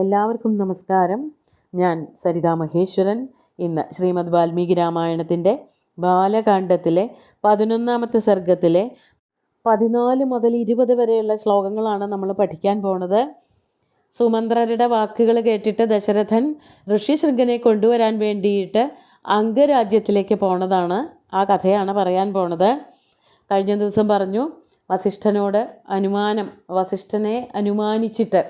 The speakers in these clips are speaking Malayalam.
എല്ലാവർക്കും നമസ്കാരം. ഞാൻ സരിതാ മഹേശ്വരൻ. ഇന്ന് ശ്രീമദ് വാൽമീകി രാമായണത്തിൻ്റെ ബാലകാണ്ഡത്തിലെ 11ാമത്തെ സർഗത്തിലെ 14 മുതൽ 20 വരെയുള്ള ശ്ലോകങ്ങളാണ് നമ്മൾ പഠിക്കാൻ പോണത്. സുമന്ത്രരുടെ വാക്കുകൾ കേട്ടിട്ട് ദശരഥൻ ഋഷ്യശൃംഖനെ കൊണ്ടുവരാൻ വേണ്ടിയിട്ട് അംഗരാജ്യത്തിലേക്ക് പോണതാണ്. ആ കഥയാണ് പറയാൻ പോണത്. കഴിഞ്ഞ ദിവസം പറഞ്ഞു, വസിഷ്ഠനെ അനുമാനിച്ചിട്ട്,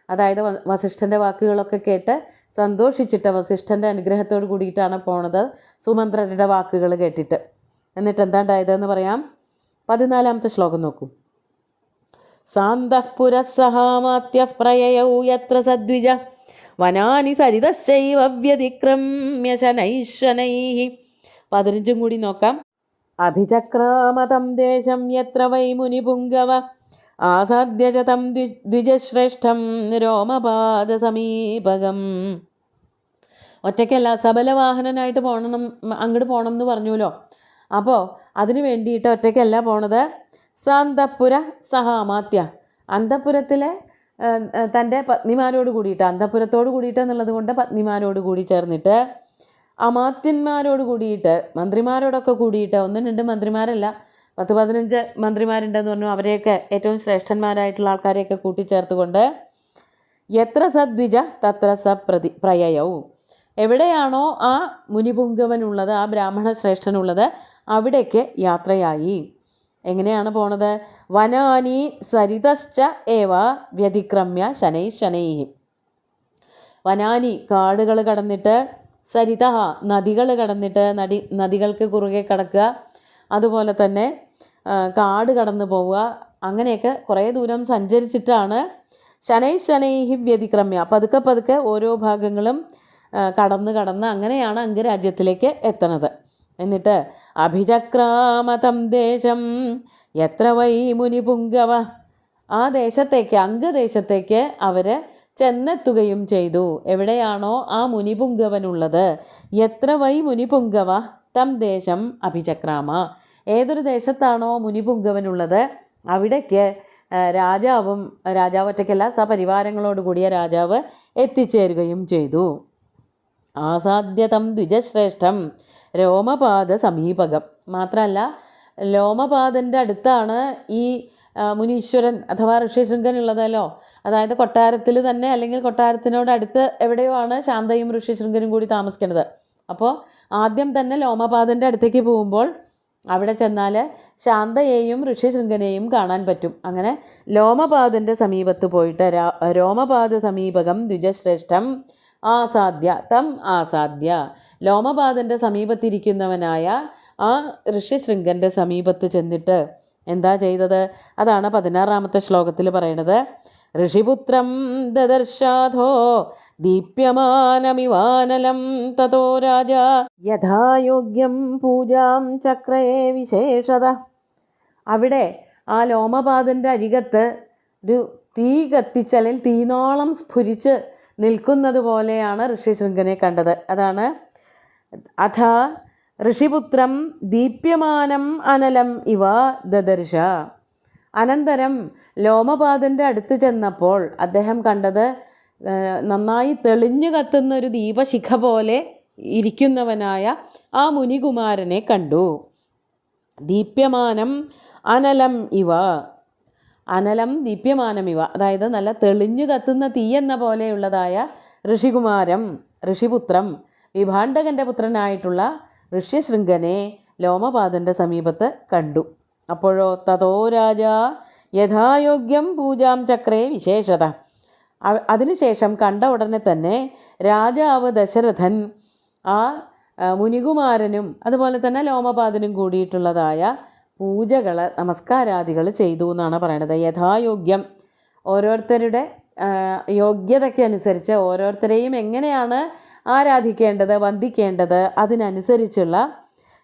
അതായത് വസിഷ്ഠൻ്റെ വാക്കുകളൊക്കെ കേട്ട് സന്തോഷിച്ചിട്ട് വസിഷ്ഠൻ്റെ അനുഗ്രഹത്തോട് കൂടിയിട്ടാണ് പോണത് സുമന്ത്രരുടെ വാക്കുകൾ കേട്ടിട്ട്. എന്നിട്ട് എന്താ ഉണ്ടായതെന്ന് പറയാം. 14ാമത്തെ ശ്ലോകം നോക്കൂ. സാന്തഃ പുരസ്സഹാമാത്യഃ പ്രയയൗ യത്ര സദ്വിജ വനാനി സരിതശ്ചൈവ വ്യതിക്രമ്യ ശനൈഃ. 15 കൂടി നോക്കാം. അഭിചക്രാമതം ദേശം യത്ര വൈ മുനിപുംഗവ ആസാദ്യ ച തം ദ്വിജശ്രേഷ്ഠം രോമപാദ സമീപകം. ഒറ്റയ്ക്കല്ല, സബലവാഹനനായിട്ട് അങ്ങോട്ട് പോകണം എന്ന് പറഞ്ഞുല്ലോ. അപ്പോൾ അതിന് വേണ്ടിയിട്ട് ഒറ്റയ്ക്കല്ല പോണത്. സാന്തപുര സഹാമാത്യ, അന്തഃപുരത്തിലെ തൻ്റെ പത്നിമാരോട് കൂടിയിട്ട്, അന്തഃപുരത്തോട് കൂടിയിട്ട് എന്നുള്ളത് കൊണ്ട് പത്നിമാരോട് കൂടി ചേർന്നിട്ട്, അമാത്യന്മാരോട് കൂടിയിട്ട്, മന്ത്രിമാരോടൊക്കെ കൂടിയിട്ട്, 1-2 മന്ത്രിമാരല്ല, 10-15 മന്ത്രിമാരുണ്ടെന്ന് പറഞ്ഞു. അവരെയൊക്കെ ഏറ്റവും ശ്രേഷ്ഠന്മാരായിട്ടുള്ള ആൾക്കാരെയൊക്കെ കൂട്ടിച്ചേർത്തുകൊണ്ട് എത്ര സദ്വിജ തത്ര പ്രയയവും, എവിടെയാണോ ആ മുനിപുങ്കവനുള്ളത്, ആ ബ്രാഹ്മണ ശ്രേഷ്ഠനുള്ളത്, അവിടേക്ക് യാത്രയായി. എങ്ങനെയാണ് പോണത്? വനാനി സരിതശ്ച ഏവ വ്യതിക്രമ്യ ശനൈഃ. വനാനി കാടുകൾ കടന്നിട്ട്, സരിത നദികൾ കടന്നിട്ട്, നദികൾക്ക് കുറുകെ കടക്കുക, അതുപോലെ തന്നെ കാട് കടന്നു പോവുക. അങ്ങനെയൊക്കെ കുറേ ദൂരം സഞ്ചരിച്ചിട്ടാണ് ശനൈഃ വ്യതിക്രമ്യ, പതുക്കെ ഓരോ ഭാഗങ്ങളും കടന്ന് അങ്ങനെയാണ് അംഗരാജ്യത്തിലേക്ക് എത്തണത്. എന്നിട്ട് അഭിചക്രാമതം ദേശം എത്ര വൈ മുനിപുംഗവ, ആ ദേശത്തേക്ക്, അംഗദേശത്തേക്ക് അവർ ചെന്നെത്തുകയും ചെയ്തു. എവിടെയാണോ ആ മുനിപുംഗവനുള്ളത്, എത്ര വൈ മുനിപുംഗവ തം ദേശം അഭിചക്രാമ, ഏതൊരു ദേശത്താണോ മുനിപുംഗവനുള്ളത് അവിടേക്ക് രാജാവ് ഒറ്റയ്ക്കല്ല, സപരിവാരങ്ങളോട് കൂടിയ രാജാവ് എത്തിച്ചേരുകയും ചെയ്തു. ആസാദ്യതം ദ്വിജശ്രേഷ്ഠം രോമപാദ സമീപകം. മാത്രമല്ല, ലോമപാദൻ്റെ അടുത്താണ് ഈ മുനീശ്വരൻ അഥവാ ഋഷ്യശൃംഖനുള്ളതല്ലോ. അതായത് കൊട്ടാരത്തിൽ തന്നെ, അല്ലെങ്കിൽ കൊട്ടാരത്തിനോടടുത്ത് എവിടെയോ ആണ് ശാന്തയും ഋഷ്യശൃംഖനും കൂടി താമസിക്കുന്നത്. അപ്പോൾ ആദ്യം തന്നെ ലോമപാദൻ്റെ അടുത്തേക്ക് പോകുമ്പോൾ അവിടെ ചെന്നാൽ ശാന്തയെയും ഋഷ്യശൃംഖനെയും കാണാൻ പറ്റും. അങ്ങനെ ലോമപാദൻ്റെ സമീപത്ത് പോയിട്ട് രോമപാദ സമീപകം ദ്വിജശ്രേഷ്ഠം ആസാദ്യ, ലോമപാദൻ്റെ സമീപത്തിരിക്കുന്നവനായ ആ ഋഷ്യശൃംഖൻ്റെ സമീപത്ത് ചെന്നിട്ട് എന്താ ചെയ്തത്? അതാണ് 16ാമത്തെ ശ്ലോകത്തിൽ പറയണത്. ഋഷിപുത്രം ദദർശാധോ ദീപ്യമാനമിവാനലം തതോ രാജ യഥായോഗ്യം പൂജാം ചക്രേ വിശേഷത. അവിടെ ആ ലോമപാദൻ്റെ അരികത്ത് ഒരു തീ കത്തിച്ച്, അല്ലെങ്കിൽ തീനാളം സ്ഫുരിച്ച് നിൽക്കുന്നത് പോലെയാണ് ഋഷ്യശൃംഖനെ കണ്ടത്. അതാണ് അഥ ഋഷിപുത്രം ദീപ്യമാനം അനലം ഇവ ദദർശ. അനന്തരം ലോമപാദൻ്റെ അടുത്ത് ചെന്നപ്പോൾ അദ്ദേഹം കണ്ടത് നന്നായി തെളിഞ്ഞു കത്തുന്ന ഒരു ദീപശിഖ പോലെ ഇരിക്കുന്നവനായ ആ മുനികുമാരനെ കണ്ടു. ദീപ്യമാനം അനലം ഇവ, അനലം ദീപ്യമാനം ഇവ, അതായത് നല്ല തെളിഞ്ഞു കത്തുന്ന തീയെന്ന പോലെയുള്ളതായ ഋഷിപുത്രം, വിഭാണ്ഡകൻ്റെ പുത്രനായിട്ടുള്ള ഋഷ്യശൃംഖനെ ലോമപാദൻ്റെ സമീപത്ത് കണ്ടു. അപ്പോഴോ തതോ രാജ യഥായോഗ്യം പൂജാം ചക്രേ വിശേഷത. അതിനുശേഷം കണ്ട ഉടനെ തന്നെ രാജാവ് ദശരഥൻ ആ മുനികുമാരനും അതുപോലെ തന്നെ ലോമപാദനും കൂടിയിട്ടുള്ളതായ പൂജകൾ, നമസ്കാരാദികൾ ചെയ്തു എന്നാണ് പറയണത്. യഥായോഗ്യം, ഓരോരുത്തരുടെ യോഗ്യതയ്ക്ക് അനുസരിച്ച് ഓരോരുത്തരെയും എങ്ങനെയാണ് ആരാധിക്കേണ്ടത്, വന്ദിക്കേണ്ടത്, അതിനനുസരിച്ചുള്ള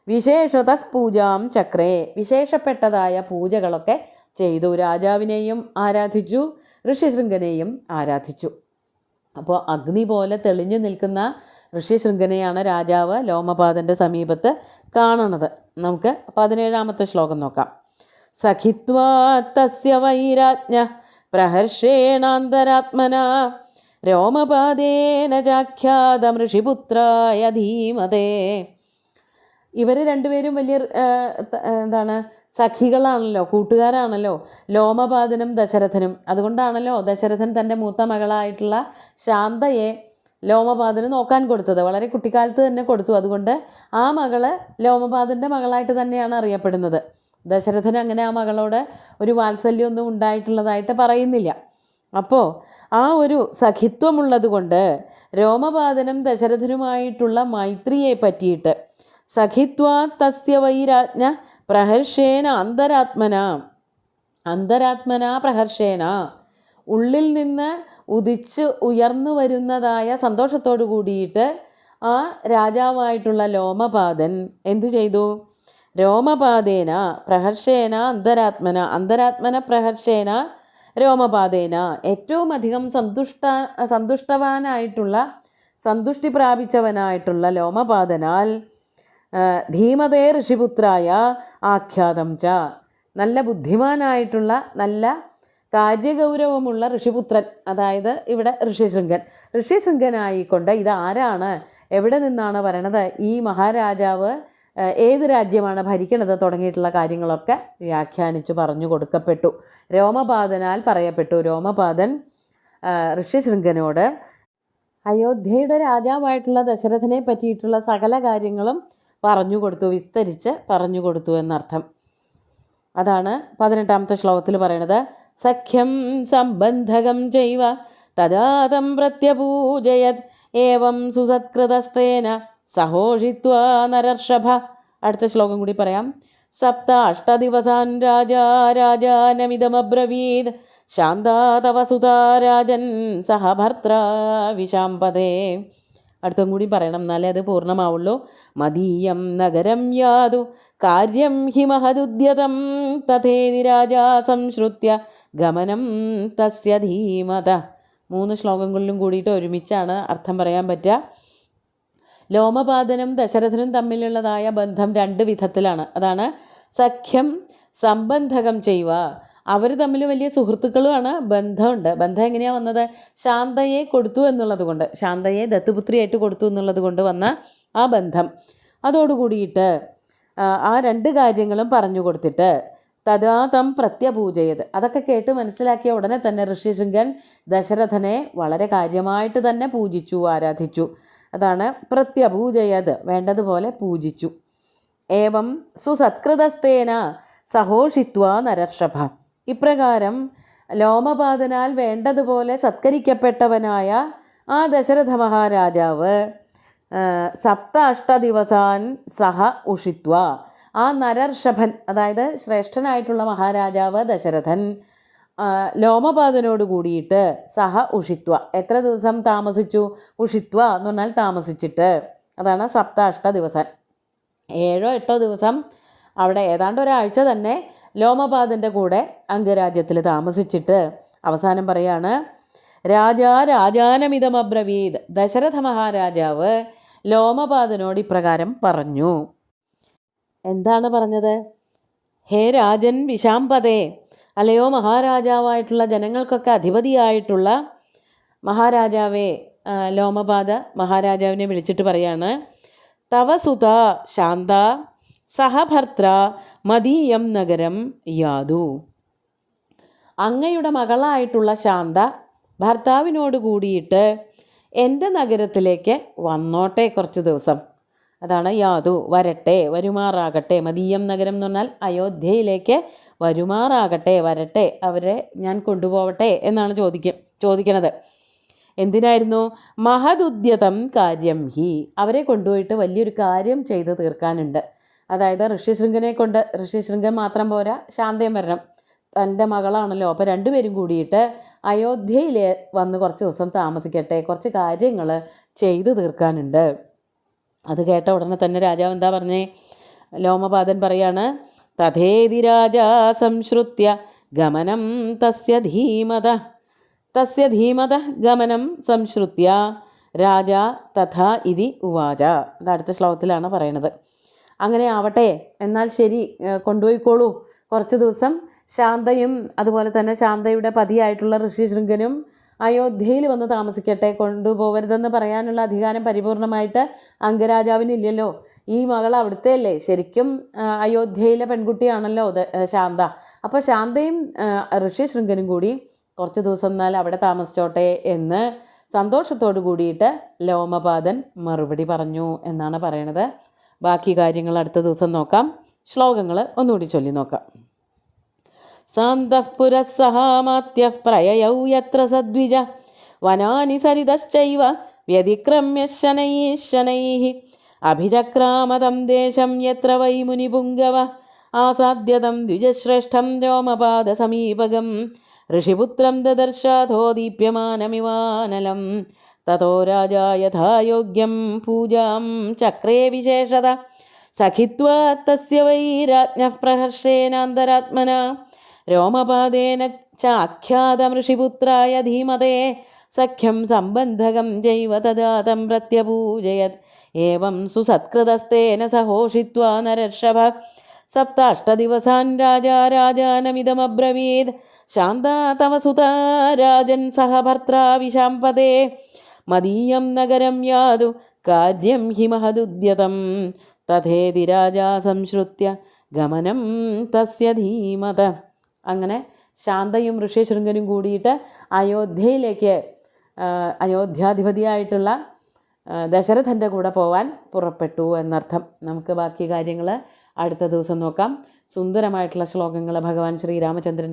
വിശേഷത പൂജാം ചക്രേ, വിശേഷപ്പെട്ടതായ പൂജകളൊക്കെ ചെയ്തു. രാജാവിനെയും ആരാധിച്ചു, ഋഷ്യശൃംഖനെയും ആരാധിച്ചു. അപ്പോൾ അഗ്നി പോലെ തെളിഞ്ഞു നിൽക്കുന്ന ഋഷ്യശൃംഖനെയാണ് രാജാവ് ലോമപാദൻ്റെ സമീപത്ത് കാണണത്. നമുക്ക് 17ാമത്തെ ശ്ലോകം നോക്കാം. സഖിത്വാ തസ്യ വൈരാജ്ഞ പ്രഹർഷേണാന്തരാത്മന രോമപാദേന ചാഖ്യാതം ഋഷിപുത്രായ ധീമതേ. ഇവർ രണ്ടുപേരും വലിയ എന്താണ് സഖികളാണല്ലോ, കൂട്ടുകാരാണല്ലോ, ലോമപാദനും ദശരഥനും. അതുകൊണ്ടാണല്ലോ ദശരഥൻ തൻ്റെ മൂത്ത മകളായിട്ടുള്ള ശാന്തയെ ലോമപാദന് നോക്കാൻ കൊടുത്തത്. വളരെ കുട്ടിക്കാലത്ത് തന്നെ കൊടുത്തു. അതുകൊണ്ട് ആ മകള് ലോമപാദൻ്റെ മകളായിട്ട് തന്നെയാണ് അറിയപ്പെടുന്നത്. ദശരഥന് അങ്ങനെ ആ മകളോട് ഒരു വാത്സല്യമൊന്നും ഉണ്ടായിട്ടുള്ളതായിട്ട് പറയുന്നില്ല. അപ്പോൾ ആ ഒരു സഖിത്വമുള്ളത് കൊണ്ട് രോമപാദനും ദശരഥനുമായിട്ടുള്ള മൈത്രിയെ പറ്റിയിട്ട് സഖിത്വാ തസ്യ വൈരാജ്ഞ പ്രഹർഷേന അന്തരാത്മന പ്രഹർഷേന, ഉള്ളിൽ നിന്ന് ഉദിച്ച് ഉയർന്നു വരുന്നതായ സന്തോഷത്തോടു കൂടിയിട്ട് ആ രാജാവായിട്ടുള്ള ലോമപാദൻ എന്തു ചെയ്തു? രോമപാദേന പ്രഹർഷേന അന്തരാത്മന പ്രഹർഷേന രോമപാദേന, ഏറ്റവും അധികം സന്തുഷ്ടവാനായിട്ടുള്ള സന്തുഷ്ടി പ്രാപിച്ചവനായിട്ടുള്ള ലോമപാദനാൽ ധീമതേ ഋഷിപുത്രായ ആഖ്യാതം ച, നല്ല ബുദ്ധിമാനായിട്ടുള്ള നല്ല കാര്യഗൗരവമുള്ള ഋഷിപുത്രൻ, അതായത് ഇവിടെ ഋഷിശൃംഗനായിക്കൊണ്ട് ഇതാരാണ്, എവിടെ നിന്നാണ് വരണത്, ഈ മഹാരാജാവ് ഏത് രാജ്യമാണ് ഭരിക്കണത് തുടങ്ങിയിട്ടുള്ള കാര്യങ്ങളൊക്കെ വ്യാഖ്യാനിച്ചു പറഞ്ഞു കൊടുക്കപ്പെട്ടു. രോമപാദനാൽ പറയപ്പെട്ടു. രോമപാദൻ ഋഷിശൃംഗനോട് അയോധ്യയുടെ രാജാവായിട്ടുള്ള ദശരഥനെ പറ്റിയിട്ടുള്ള സകല കാര്യങ്ങളും പറഞ്ഞു കൊടുത്തു, വിസ്തരിച്ച് പറഞ്ഞു കൊടുത്തു എന്നർത്ഥം. അതാണ് 18ാമത്തെ ശ്ലോകത്തിൽ പറയണത്. സഖ്യം സംബന്ധകം ചൈവ തദാതം പ്രത്യപൂജയത് ഏവം സുസത്കൃതസ്തേന സഹോഷിത്വാ നരർഷഭ. അടുത്ത ശ്ലോകം കൂടി പറയാം. 7 ദിവസാൻ രാജാനമിതമബ്രവീത് ശാന്താ തവ സുതാ രാജൻ സഹഭർത്ര വിശാംപതേ. അടുത്തും കൂടി പറയണം, എന്നാലേ അത് പൂർണ്ണമാവുള്ളൂ. മദീയം നഗരം യാതു കാര്യം ഹി മഹദുദ്യതം തഥേതി രാജാ സംശ്രുത്യ ഗമനം തസ്യ ധീമത. 3 ശ്ലോകങ്ങളിലും കൂടിയിട്ട് ഒരുമിച്ചാണ് അർത്ഥം പറയാൻ പറ്റുക. ലോമപാദനും ദശരഥനും തമ്മിലുള്ളതായ ബന്ധം 2 വിധത്തിലാണ്. അതാണ് സഖ്യം സംബന്ധകം ചെയ്യുക. അവർ തമ്മിൽ വലിയ സുഹൃത്തുക്കളുമാണ്, ബന്ധമുണ്ട്. ബന്ധം എങ്ങനെയാണ് വന്നത്? ശാന്തയെ കൊടുത്തു എന്നുള്ളത് കൊണ്ട്, ശാന്തയെ ദത്തുപുത്രിയായിട്ട് കൊടുത്തു എന്നുള്ളത് കൊണ്ട് വന്ന ആ ബന്ധം. അതോടുകൂടിയിട്ട് ആ 2 കാര്യങ്ങളും പറഞ്ഞു കൊടുത്തിട്ട് തഥാതം പ്രത്യപൂജയത്, അതൊക്കെ കേട്ട് മനസ്സിലാക്കിയ ഉടനെ തന്നെ ഋഷിശൃംഗൻ ദശരഥനെ വളരെ കാര്യമായിട്ട് തന്നെ പൂജിച്ചു, ആരാധിച്ചു. അതാണ് പ്രത്യപൂജയത്, വേണ്ടതുപോലെ പൂജിച്ചു. ഏവം സുസത്കൃതസ്തേന സഹോഷിത്വ നരർഷഭ. ഇപ്രകാരം ലോമപാദനാൽ വേണ്ടതുപോലെ സത്കരിക്കപ്പെട്ടവനായ ആ ദശരഥ മഹാരാജാവ് 7-8 ദിവസാൻ സഹ ഉഷിത്വ, ആ നരർഷഭൻ, അതായത് ശ്രേഷ്ഠനായിട്ടുള്ള മഹാരാജാവ് ദശരഥൻ ലോമപാദനോട് കൂടിയിട്ട് സഹ ഉഷിത്വ, എത്ര ദിവസം താമസിച്ചു? ഉഷിത്വ എന്ന് പറഞ്ഞാൽ താമസിച്ചിട്ട്. അതാണ് 7-8 ദിവസം. 7-8 ദിവസം അവിടെ ഏതാണ്ട് ഒരാഴ്ച തന്നെ ലോമപാദൻ്റെ കൂടെ അംഗരാജ്യത്തിൽ താമസിച്ചിട്ട് അവസാനം പറയാണ്, രാജാനമിതമബ്രവീത്, ദശരഥ മഹാരാജാവ് ലോമപാദനോട് ഇപ്രകാരം പറഞ്ഞു. എന്താണ് പറഞ്ഞത്? ഹേ രാജൻ വിശാംപതേ, അല്ലയോ മഹാരാജാവായിട്ടുള്ള ജനങ്ങൾക്കൊക്കെ അധിപതിയായിട്ടുള്ള മഹാരാജാവേ. ലോമപാദ മഹാരാജാവിനെ വിളിച്ചിട്ട് പറയാണ്, തവ സുത ശാന്ത സഹഭർത്ര മദീയം നഗരം യാതു. അങ്ങയുടെ മകളായിട്ടുള്ള ശാന്ത ഭർത്താവിനോട് കൂടിയിട്ട് എൻ്റെ നഗരത്തിലേക്ക് വന്നോട്ടെ കുറച്ച് ദിവസം. അതാണ് യാതു, വരട്ടെ, വരുമാറാകട്ടെ. മദീയം നഗരം എന്ന് പറഞ്ഞാൽ അയോധ്യയിലേക്ക് വരുമാറാകട്ടെ, വരട്ടെ, അവരെ ഞാൻ കൊണ്ടുപോവട്ടെ എന്നാണ് ചോദിക്കണത്. എന്തിനായിരുന്നു? മഹദുദ്യതം കാര്യം ഹി, അവരെ കൊണ്ടുപോയിട്ട് വലിയൊരു കാര്യം ചെയ്ത് തീർക്കാനുണ്ട്. അതായത് ഋഷിശൃംഗൻ മാത്രം പോരാ, ശാന്തയും വരണം, തൻ്റെ മകളാണല്ലോ. അപ്പോൾ 2 പേരും കൂടിയിട്ട് അയോധ്യയിൽ വന്ന് കുറച്ച് ദിവസം താമസിക്കട്ടെ, കുറച്ച് കാര്യങ്ങൾ ചെയ്തു തീർക്കാനുണ്ട്. അത് കേട്ട ഉടനെ തന്നെ രാജാവ് എന്താ പറഞ്ഞേ? ലോമപാദൻ പറയാണ്, തഥേതി രാജാ സംശ്രുത്യ ഗമനം തസ്യ ധീമത ഗമനം സംശ്രുത്യ രാജാ തഥാ ഇതി ഉവാച. അത് അടുത്ത ശ്ലോകത്തിലാണ് പറയണത്. അങ്ങനെ ആവട്ടെ, എന്നാൽ ശരി, കൊണ്ടുപോയിക്കോളൂ. കുറച്ച് ദിവസം ശാന്തയും അതുപോലെ തന്നെ ശാന്തയുടെ പതിയായിട്ടുള്ള ഋഷിശൃംഗനും അയോധ്യയിൽ വന്ന് താമസിക്കട്ടെ, കൊണ്ടുപോകരുതെന്ന് പറയാനുള്ള അധികാരം പരിപൂർണമായിട്ട് അംഗരാജാവിനില്ലല്ലോ. ഈ മകൾ അവിടുത്തെ അല്ലേ, ശരിക്കും അയോധ്യയിലെ പെൺകുട്ടിയാണല്ലോ ശാന്ത. അപ്പോൾ ശാന്തയും ഋഷ്യശൃംഗനും കൂടി കുറച്ച് ദിവസം എന്നാൽ അവിടെ താമസിച്ചോട്ടെ എന്ന് സന്തോഷത്തോടു കൂടിയിട്ട് ലോമപാദൻ മറുപടി പറഞ്ഞു എന്നാണ് പറയണത്. ബാക്കി കാര്യങ്ങൾ അടുത്ത ദിവസം നോക്കാം. ശ്ലോകങ്ങൾ ഒന്നുകൂടി ചൊല്ലി നോക്കാം. സാന്തഃ പുരസ്സഹാമാത്യഃ പ്രയയൗ യത്ര സദ്വിജ വനാനി സരിതശ്ചൈവ വ്യതിക്രമ്യ ശനൈഃ ശനൈഃ അഭിചക്രാമതം ദേശം യത്ര വൈ മുനിപുംഗവ ആസാദ്യതം ദ്വിജശ്രേഷ്ഠം രോമപാദസമീപകം ഋഷിപുത്രം ദദർശാധോ ദീപ്യമാനമിവാനലം തതോ രാജാ യഥായോഗ്യം പൂജാം ചക്രേ വിശേഷത സഖിത്വാ തസ്യ വൈ രാജ്ഞഃ പ്രഹർഷേനാന്തരാത്മനാ രോമപാദേന ചാഖ്യാതം ഋഷിപുത്രായ ധീമതേ സഖ്യം സംബന്ധകം ജൈവ തദാതം പ്രത്യപൂജയത് ഏവം സുസത്കൃതസ്തേന സഹോഷിത്വാ നരർഷഭ സപ്താഷ്ടദിവസാൻ രാജാനമിതമബ്രവീത് ശാന്താ തവ സുതാ രാജൻ സഹ ഭർത്രാ വിശാംപതേ മദീയം നഗരം യാതു കാര്യം ഹി മഹദുദ്യതം തഥേതി രാജാ സംശ്രുത്യ ഗമനം തസ്യ ധീമത. അങ്ങനെ ശാന്തയും ഋഷ്യശൃംഗനും കൂടിയിട്ട് അയോധ്യയിലേക്ക് അയോധ്യാധിപതിയായിട്ടുള്ള ദശരഥൻ്റെ കൂടെ പോവാൻ പുറപ്പെട്ടു എന്നർത്ഥം. നമുക്ക് ബാക്കി കാര്യങ്ങൾ അടുത്ത ദിവസം നോക്കാം. സുന്ദരമായിട്ടുള്ള ശ്ലോകങ്ങൾ ഭഗവാൻ ശ്രീരാമചന്ദ്രൻ്റെ